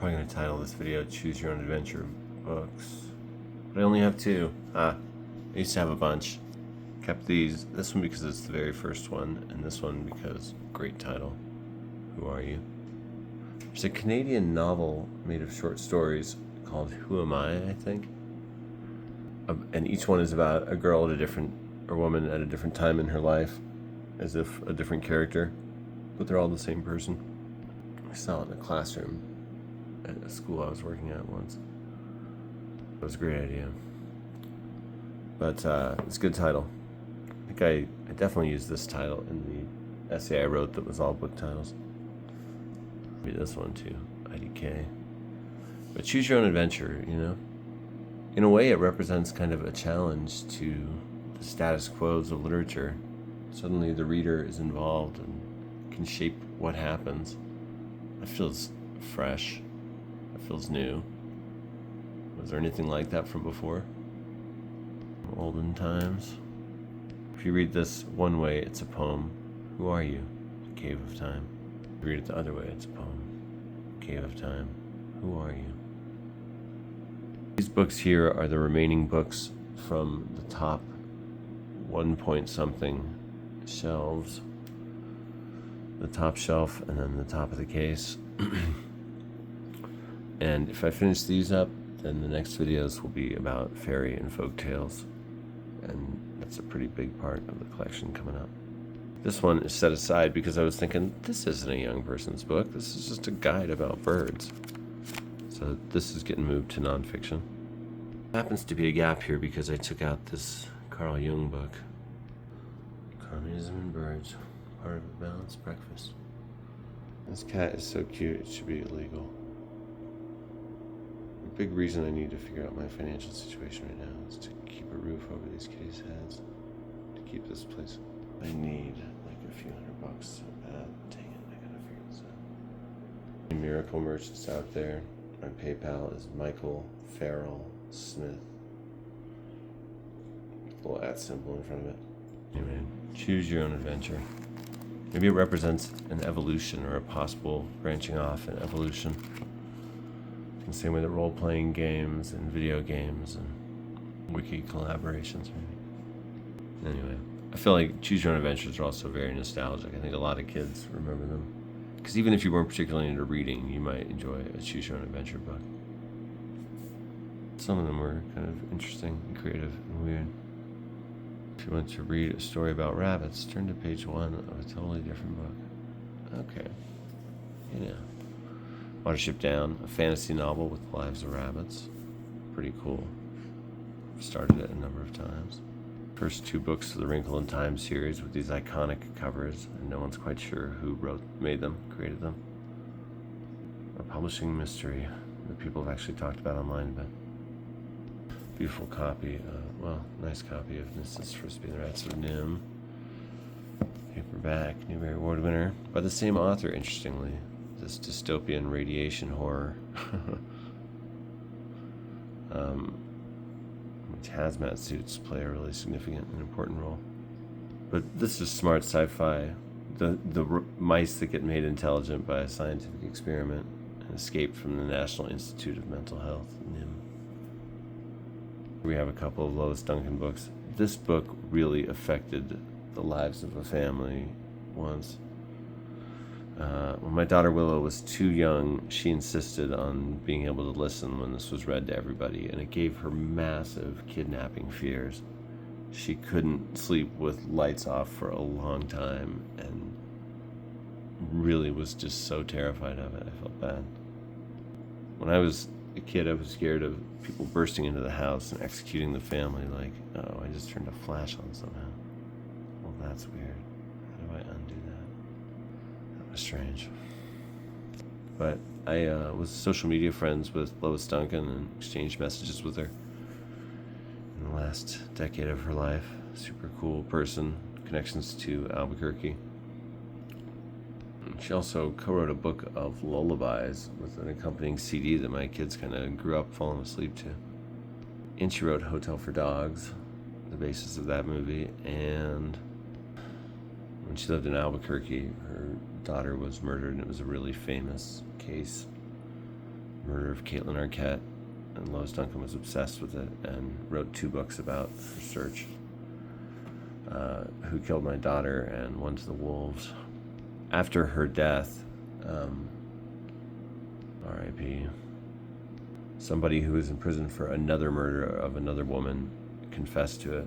probably going to title this video Choose Your Own Adventure Books. But I only have two. I used to have a bunch. Kept these. This one because it's the very first one, and this one because great title. Who Are You? There's a Canadian novel made of short stories called Who Am I think. And each one is about a girl or woman at a different time in her life, as if a different character, but they're all the same person. I saw it in a classroom at a school I was working at once. It was a great idea. But it's a good title. I think I definitely used this title in the essay I wrote that was all book titles. Maybe this one too, IDK. But choose your own adventure, you know? In a way, it represents kind of a challenge to the status quos of literature. Suddenly the reader is involved and can shape what happens. It feels fresh. It feels new. Was there anything like that from before? Olden times. If you read this one way, it's a poem. Who are you? The Cave of Time. If you read it the other way, it's a poem. Cave of Time. Who are you? These books here are the remaining books from the top 1 point something shelves. The top shelf and then the top of the case. And if I finish these up, then the next videos will be about fairy and folk tales. And that's a pretty big part of the collection coming up. This one is set aside because I was thinking, this isn't a young person's book. This is just a guide about birds. So this is getting moved to nonfiction. Happens to be a gap here because I took out this Carl Jung book. Communism and Birds, part of a balanced breakfast. This cat is so cute, it should be illegal. The big reason I need to figure out my financial situation right now is to keep a roof over these kitties' heads. To keep this place. I need like a few $100 so bad. Dang it, I gotta figure this out. Miracle merchants out there. My PayPal is Michael Farrell Smith. A little @ symbol in front of it. Anyway, choose your own adventure. Maybe it represents an evolution or a possible branching off in evolution. In the same way that role-playing games and video games and wiki collaborations maybe. Anyway, I feel like Choose Your Own Adventures are also very nostalgic. I think a lot of kids remember them. Because even if you weren't particularly into reading, you might enjoy a Choose Your Own Adventure book. Some of them were kind of interesting and creative and weird. If you want to read a story about rabbits, turn to page 1 of a totally different book. Okay. Yeah. Watership Down, a fantasy novel with the lives of rabbits. Pretty cool. I've started it a number of times. First 2 books of the Wrinkle in Time series with these iconic covers, and no one's quite sure who made them, created them. A publishing mystery that people have actually talked about online, but beautiful copy, nice copy of Mrs. Frisbee and the Rats of Nim. Paperback, Newbery Award winner, by the same author, interestingly. This dystopian radiation horror. Hazmat suits play a really significant and important role. But this is smart sci-fi. The mice that get made intelligent by a scientific experiment and escape from the National Institute of Mental Health, NIM. We have a couple of Lois Duncan books. This book really affected the lives of a family once. When my daughter Willow was too young, she insisted on being able to listen when this was read to everybody, and it gave her massive kidnapping fears. She couldn't sleep with lights off for a long time and really was just so terrified of it. I felt bad. When I was a kid, I was scared of people bursting into the house and executing the family, like, oh, I just turned a flash on somehow. Well, that's weird. How do I undo that? That was strange. But I was social media friends with Lois Duncan and exchanged messages with her in the last decade of her life. Super cool person, connections to Albuquerque. She also co-wrote a book of lullabies with an accompanying CD that my kids kind of grew up falling asleep to. And she wrote Hotel for Dogs, the basis of that movie. And when she lived in Albuquerque, her daughter was murdered, and it was a really famous case. murder of Caitlin Arquette, and Lois Duncan was obsessed with it and wrote 2 books about her search. Who Killed My Daughter and One to the Wolves. After her death, R.I.P., somebody who was in prison for another murder of another woman confessed to it.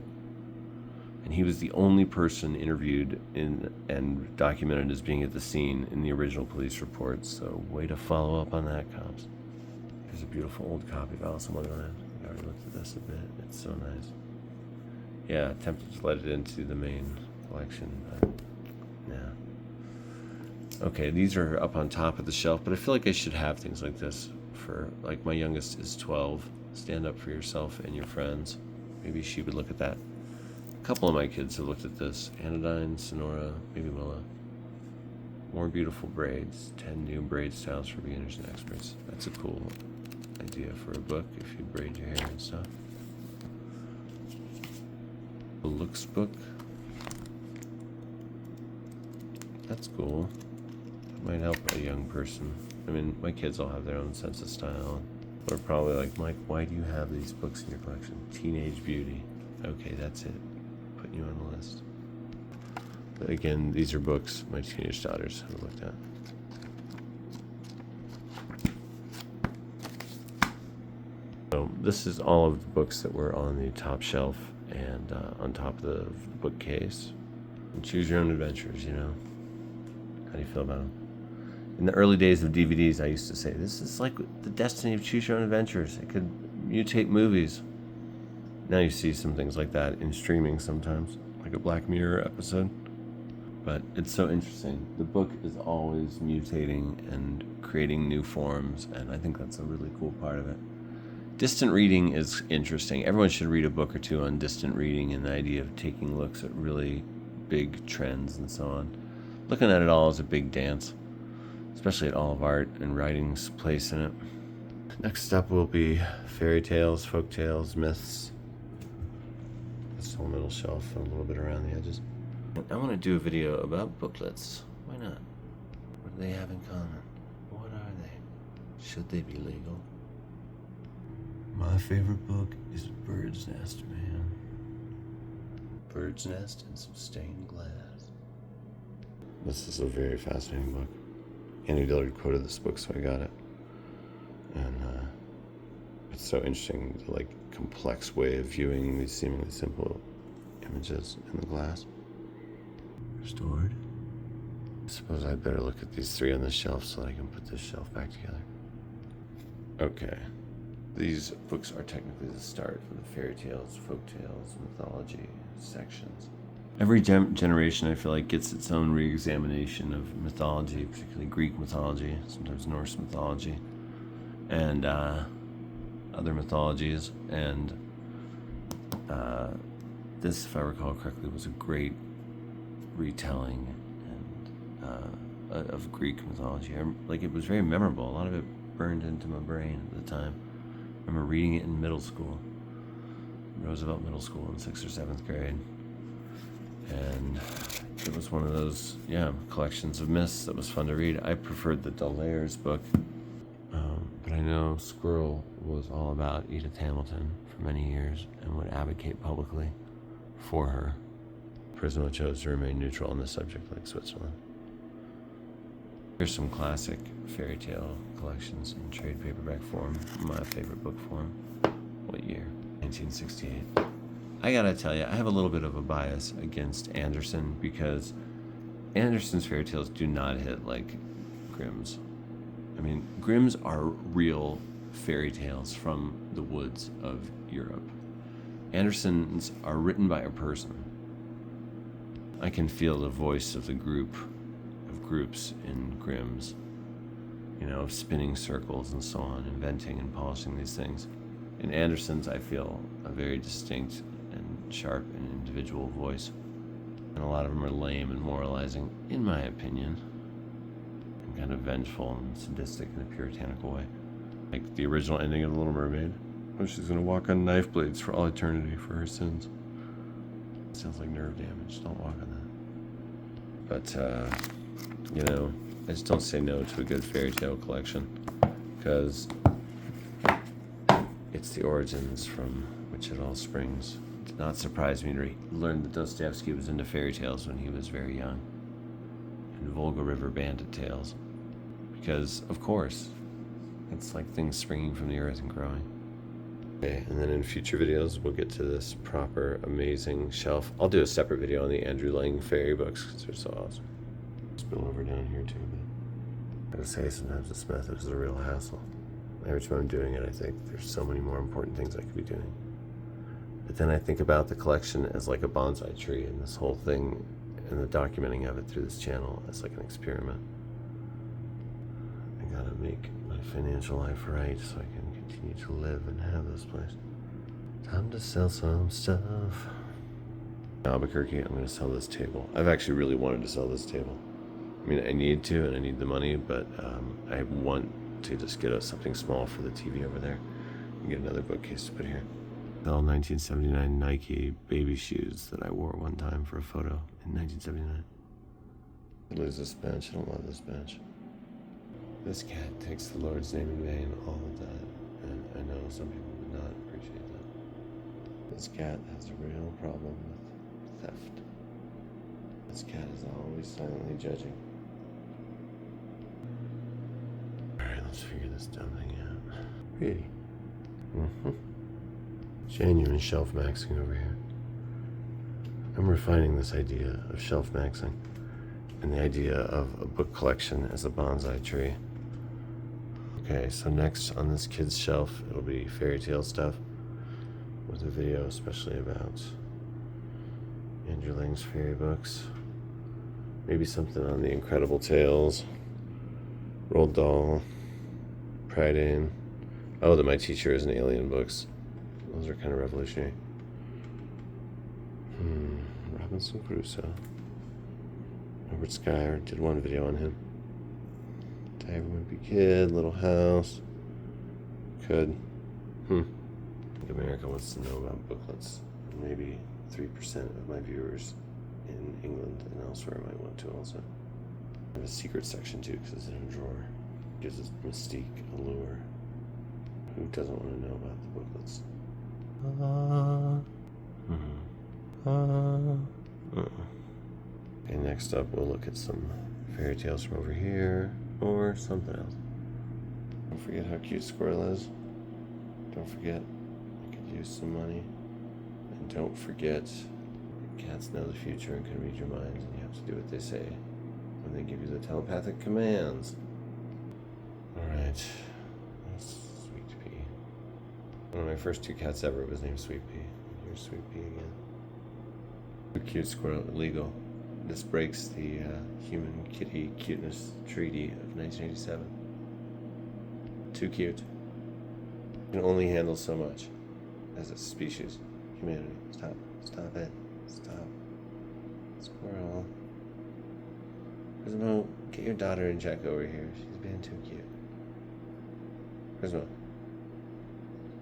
And he was the only person interviewed and documented as being at the scene in the original police reports. So way to follow up on that, cops. Here's a beautiful old copy of Alice in Wonderland. I already looked at this a bit. It's so nice. Yeah, attempted to let it into the main collection, but yeah. Okay, these are up on top of the shelf, but I feel like I should have things like this for, like, my youngest is 12. Stand up for yourself and your friends. Maybe she would look at that. A couple of my kids have looked at this. Anodyne, Sonora, maybe Willa. More Beautiful Braids, 10 new braid styles for beginners and experts. That's a cool idea for a book if you braid your hair and stuff. A looks book. That's cool. Might help a young person. I mean, my kids all have their own sense of style. They're probably like, Mike, why do you have these books in your collection? Teenage Beauty. Okay, that's it. Putting you on the list. But again, these are books my teenage daughters have looked at. So this is all of the books that were on the top shelf and on top of the bookcase. And choose your own adventures, you know. How do you feel about them? In the early days of DVDs, I used to say, this is like the destiny of Choose Your Own Adventures. It could mutate movies. Now you see some things like that in streaming sometimes, like a Black Mirror episode. But it's so interesting. The book is always mutating and creating new forms, and I think that's a really cool part of it. Distant reading is interesting. Everyone should read a book or two on distant reading and the idea of taking looks at really big trends and so on. Looking at it all as a big dance, especially at all of art and writing's place in it. Next up will be fairy tales, folk tales, myths. This whole middle shelf and a little bit around the edges. I want to do a video about booklets. Why not? What do they have in common? What are they? Should they be legal? My favorite book is Bird's Nest, man. Bird's Nest and some stained glass. This is a very fascinating book. Annie Dillard quoted this book, so I got it. And it's so interesting, the complex way of viewing these seemingly simple images in the glass. Restored. I suppose I'd better look at these 3 on the shelf so that I can put this shelf back together. Okay. These books are technically the start of the fairy tales, folk tales, mythology sections. Every generation, I feel like, gets its own re-examination of mythology, particularly Greek mythology, sometimes Norse mythology, and other mythologies. And this, if I recall correctly, was a great retelling of Greek mythology. It was very memorable. A lot of it burned into my brain at the time. I remember reading it in middle school, Roosevelt Middle School in 6th or 7th grade. And it was one of those, collections of myths that was fun to read. I preferred the Dallaires book, but I know Squirrel was all about Edith Hamilton for many years and would advocate publicly for her. Prismo chose to remain neutral on the subject, like Switzerland. Here's some classic fairy tale collections in trade paperback form. My favorite book form. What year? 1968. I gotta tell you, I have a little bit of a bias against Andersen because Andersen's fairy tales do not hit like Grimm's. I mean, Grimm's are real fairy tales from the woods of Europe. Andersen's are written by a person. I can feel the voice of the groups in Grimm's, of spinning circles and so on, inventing and polishing these things. In Andersen's, I feel a very distinct and sharp and individual voice. And a lot of them are lame and moralizing, in my opinion, and kind of vengeful and sadistic in a puritanical way. Like the original ending of The Little Mermaid, where she's going to walk on knife blades for all eternity for her sins. Sounds like nerve damage. Don't walk on that. But, I just don't say no to a good fairy tale collection, because It's the origins from which it all springs. It did not surprise me to learn that Dostoevsky was into fairy tales when he was very young, and Volga River bandit tales. Because, of course, it's like things springing from the earth and growing. Okay, and then in future videos, we'll get to this proper, amazing shelf. I'll do a separate video on the Andrew Lang fairy books, because they're so awesome. Spill over down here, too, but I gotta say, sometimes this method is a real hassle. Every time I'm doing it, I think there's so many more important things I could be doing. But then I think about the collection as like a bonsai tree, and this whole thing, and the documenting of it through this channel as like an experiment. I gotta make my financial life right so I can continue to live and have this place. Time to sell some stuff. In Albuquerque, I'm gonna sell this table. I've actually really wanted to sell this table. I mean, I need to, and I need the money, but I want to just get something small for the TV over there and get another bookcase to put here. Sell 1979 Nike baby shoes that I wore one time for a photo in 1979. I lose this bench. I don't love this bench. This cat takes the Lord's name in vain all the time, and I know some people would not appreciate that. This cat has a real problem with theft. This cat is always silently judging. Alright, let's figure this dumb thing out. Pretty. Genuine shelf maxing over here. I'm refining this idea of shelf maxing and the idea of a book collection as a bonsai tree. Okay, so next on this kid's shelf, it'll be fairy tale stuff with a video especially about Andrew Lang's fairy books. Maybe something on the Incredible Tales, Roald Dahl, Prydain. Oh, that My Teacher is an Alien books. Those are kind of revolutionary. Robinson Crusoe. Robert Skyer did one video on him. Diary of a Wimpy Kid, Little House. Could. I think America wants to know about booklets. Maybe 3% of my viewers in England and elsewhere might want to also. I have a secret section too because it's in a drawer. Gives it mystique, allure. Who doesn't want to know about the booklets? Okay, next up we'll look at some fairy tales from over here or something else. Don't forget how cute Squirrel is. Don't forget I could use some money. And don't forget cats know the future and can read your minds, and you have to do what they say when they give you the telepathic commands. Alright. That's Sweet Pea. One of my first two cats ever was named Sweet Pea. Here's Sweet Pea again. A cute squirrel, illegal. This breaks the human kitty cuteness treaty of 1987. Too cute. You can only handle so much as a species. Humanity. Stop. Stop it. Stop. Squirrel. Gizmo, get your daughter and Jack over here. She's being too cute. Gizmo.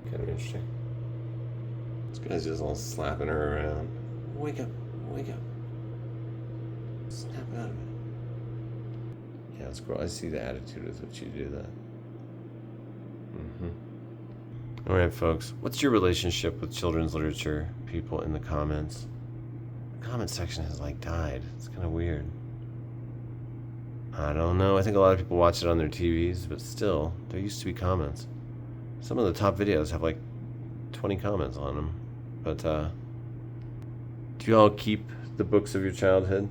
Kind of interesting. This guy's just all slapping her around. Wake up. Wake up. Snap out of it. Yeah, Squirrel, I see the attitude with which you do that. Alright, folks. What's your relationship with children's literature? People in the comments. The comment section has, died. It's kind of weird. I don't know. I think a lot of people watch it on their TVs, but still, there used to be comments. Some of the top videos have, 20 comments on them. But, do you all keep the books of your childhood?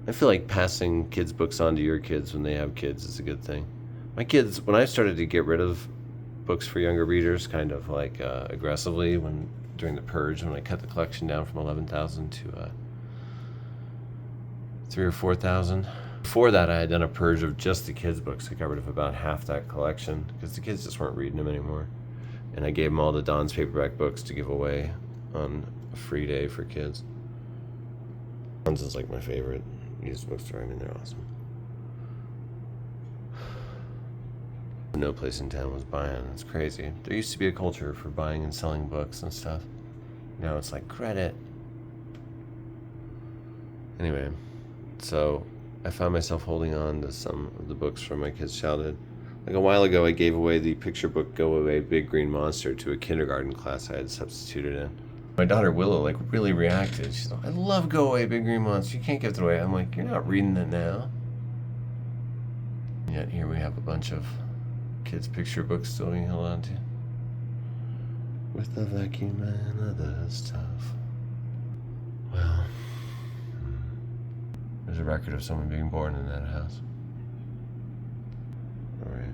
I feel like passing kids' books on to your kids when they have kids is a good thing. My kids, when I started to get rid of books for younger readers, kind of aggressively during the purge, when I cut the collection down from 11,000 to 3,000 or 4,000. Before that, I had done a purge of just the kids' books. I got rid of about half that collection because the kids just weren't reading them anymore. And I gave them all the Don's paperback books to give away on a free day for kids. Don's is my favorite used bookstore. I mean, they're awesome. No place in town was buying. It's crazy. There used to be a culture for buying and selling books and stuff. Now it's credit. Anyway, so I found myself holding on to some of the books from my kids' childhood. Like a while ago, I gave away the picture book Go Away Big Green Monster to a kindergarten class I had substituted in. My daughter Willow like really reacted. She's like, I love Go Away Big Green Monster. You can't give it away. I'm like, you're not reading it now. And yet here we have a bunch of kids' picture books still being held on to. With the vacuum and other stuff. Well, there's a record of someone being born in that house. Alright.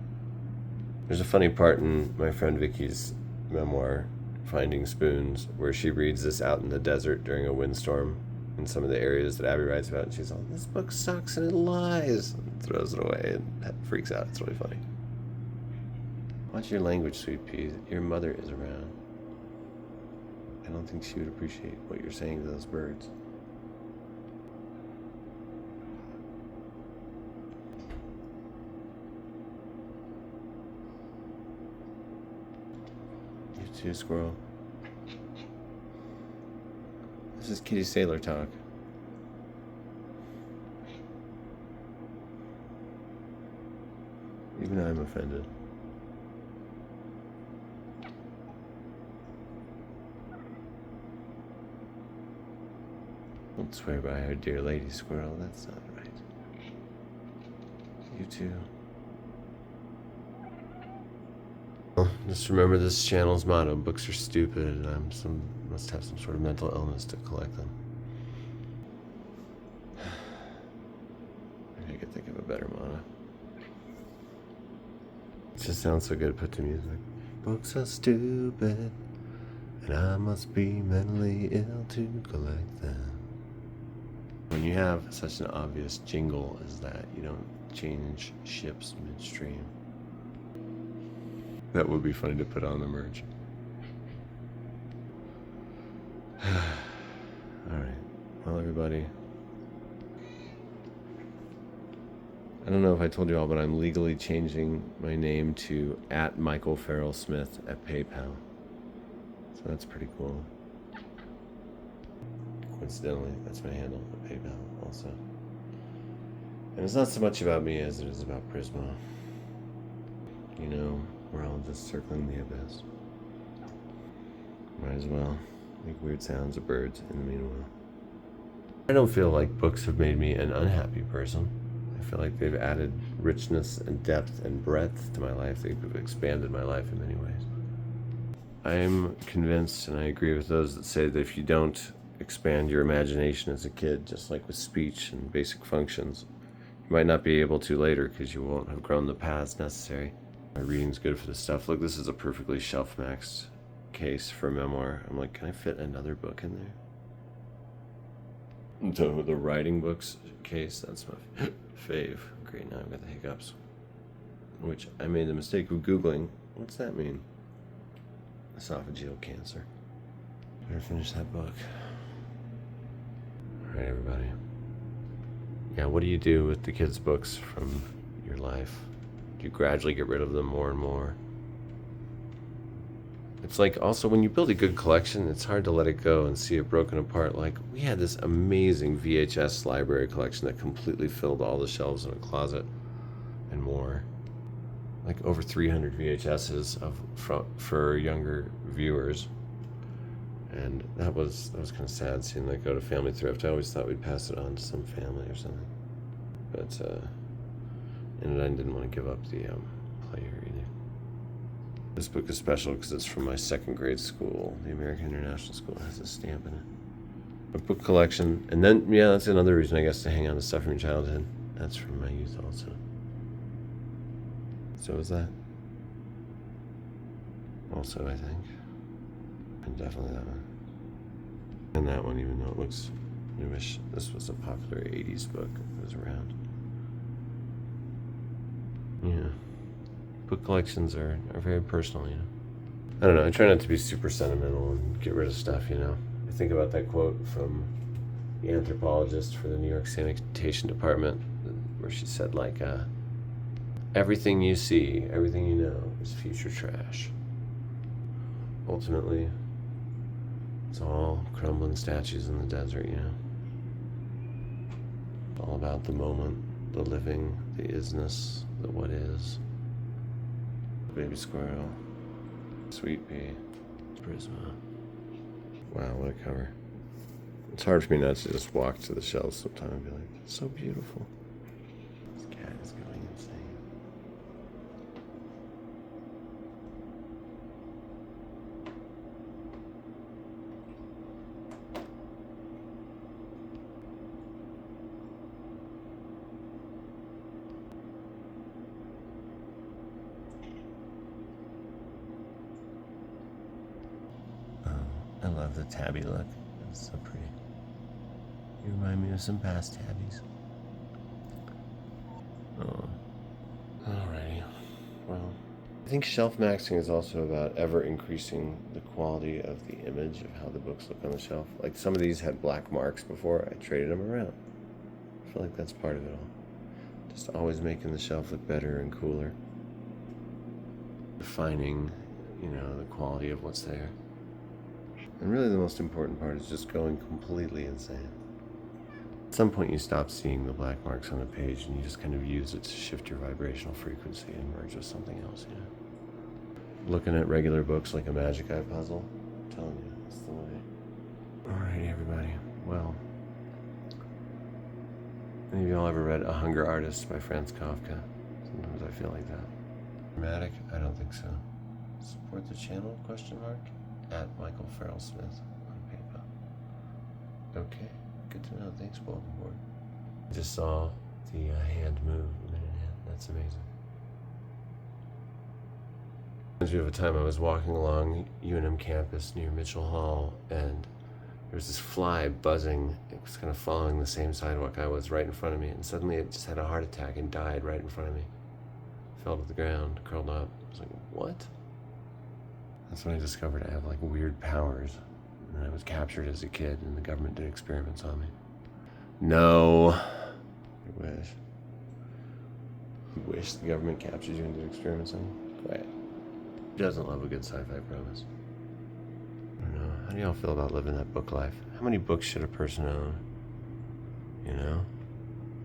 There's a funny part in my friend Vicky's memoir, Finding Spoons, where she reads this out in the desert during a windstorm in some of the areas that Abby writes about, and she's like, this book sucks and it lies, and throws it away and freaks out. It's really funny. Watch your language, sweet pea. Your mother is around. I don't think she would appreciate what you're saying to those birds. You too, squirrel. This is Kitty Sailor talk. Even I'm offended. Don't swear by her dear lady, squirrel. That's not right. You too. Well, just remember this channel's motto: books are stupid, and must have some sort of mental illness to collect them. Maybe I could think of a better motto. It just sounds so good put to music. Books are stupid, and I must be mentally ill to collect them. When you have such an obvious jingle as that, you don't change ships midstream. That would be funny to put on the merch. Alright. Well, everybody. I don't know if I told you all, but I'm legally changing my name to @MichaelFarrellSmith at PayPal. So that's pretty cool. Coincidentally, that's my handle at PayPal also. And it's not so much about me as it is about Prisma. You know, we're all just circling the abyss. Might as well make weird sounds of birds in the meanwhile. I don't feel like books have made me an unhappy person. I feel like they've added richness and depth and breadth to my life. They've expanded my life in many ways. I'm convinced, and I agree with those that say that if you don't expand your imagination as a kid, just like with speech and basic functions, you might not be able to later because you won't have grown the paths necessary. My reading's good for this stuff. Look, this is a perfectly shelf-maxed case for a memoir. I'm like, can I fit another book in there? The writing books case, that's my fave. Great, now I've got the hiccups. Which I made the mistake of Googling. What's that mean? Esophageal cancer. Better finish that book. Alright, everybody. Yeah, what do you do with the kids' books from your life? Do you gradually get rid of them more and more? It's like also when you build a good collection, it's hard to let it go and see it broken apart. Like we had this amazing VHS library collection that completely filled all the shelves in a closet and more. Like over 300 VHSs for younger viewers. And that was kind of sad seeing that go to Family Thrift. I always thought we'd pass it on to some family or something. But and I didn't want to give up the player either. This book is special because it's from my second grade school. The American International School has a stamp in it. A book collection. And then, yeah, that's another reason, I guess, to hang on to stuff from your childhood. That's from my youth also. So is that. Also, I think. And definitely that one. And that one, even though it looks newish. This was a popular 80s book that was around. Yeah. Book collections are very personal, you know. I don't know, I try not to be super sentimental and get rid of stuff, you know. I think about that quote from the anthropologist for the New York Sanitation Department, where she said, like, everything you see, everything you know is future trash. Ultimately, it's all crumbling statues in the desert, you know. It's all about the moment, the living, the isness, the what is. Baby squirrel. Sweet pea. Prisma. Wow, what a cover. It's hard for me not to just walk to the shelves sometimes and be like, it's so beautiful. This cat is going insane. I love the tabby look. It's so pretty. You remind me of some past tabbies. Oh. Alrighty. Well, I think shelf maxing is also about ever increasing the quality of the image of how the books look on the shelf. Like some of these had black marks before, I traded them around. I feel like that's part of it all. Just always making the shelf look better and cooler. Defining, the quality of what's there. And really the most important part is just going completely insane. At some point you stop seeing the black marks on the page and you just kind of use it to shift your vibrational frequency and merge with something else, Looking at regular books like a Magic Eye puzzle, I'm telling you, it's the way. Alright, everybody. Well, any of y'all ever read A Hunger Artist by Franz Kafka? Sometimes I feel like that. Dramatic? I don't think so. Support the channel? ? At Michael Farrell Smith on PayPal. Okay, good to know. Thanks, welcome board. I just saw the hand move a minute hand. That's amazing. Reminds me of a time I was walking along UNM campus near Mitchell Hall, and there was this fly buzzing. It was kind of following the same sidewalk I was right in front of me, and suddenly it just had a heart attack and died right in front of me. Fell to the ground, curled up. I was like, what? That's when I discovered I have like weird powers. And I was captured as a kid and the government did experiments on me. No. I wish. You wish the government captured you and did experiments on you? Quiet. Who doesn't love a good sci-fi premise? I don't know. How do y'all feel about living that book life? How many books should a person own?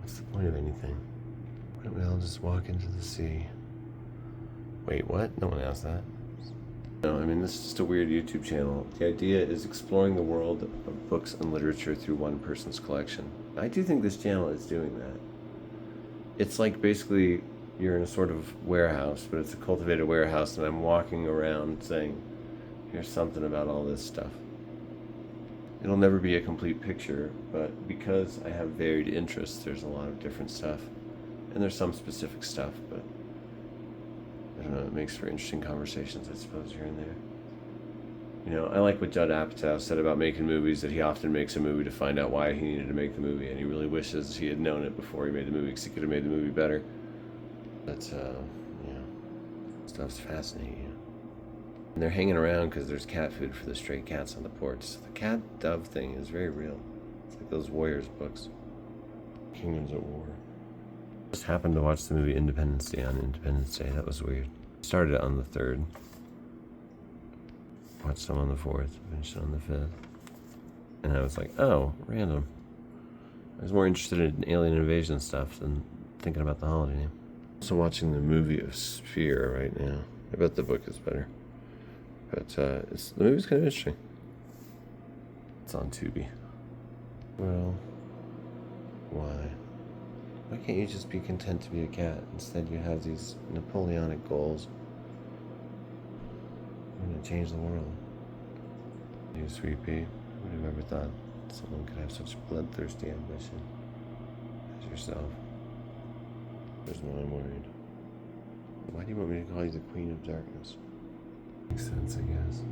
What's the point of anything? Why don't we all just walk into the sea? Wait, what? No one asked that. No, this is just a weird YouTube channel. The idea is exploring the world of books and literature through one person's collection. I do think this channel is doing that. It's like basically you're in a sort of warehouse, but it's a cultivated warehouse, and I'm walking around saying, here's something about all this stuff. It'll never be a complete picture, but because I have varied interests, there's a lot of different stuff. And there's some specific stuff, but I don't know, it makes for interesting conversations, I suppose, here and there. I like what Judd Apatow said about making movies, that he often makes a movie to find out why he needed to make the movie, and he really wishes he had known it before he made the movie, because he could have made the movie better. But, stuff's fascinating. And they're hanging around because there's cat food for the stray cats on the porch. So the cat-dove thing is very real. It's like those Warriors books. Kingdoms at War. Just happened to watch the movie Independence Day on Independence Day. That was weird. Started it on the 3rd. Watched some on the 4th. Finished it on the 5th. And I was like, oh, random. I was more interested in alien invasion stuff than thinking about the holiday name. Also watching the movie of Sphere right now. I bet the book is better. But the movie's kind of interesting. It's on Tubi. Well, why? Why can't you just be content to be a cat? Instead you have these Napoleonic goals. I'm gonna change the world. You, Sweet Pea, would have ever thought someone could have such bloodthirsty ambition as yourself? There's no I'm worried. Why do you want me to call you the Queen of Darkness? Makes sense, I guess.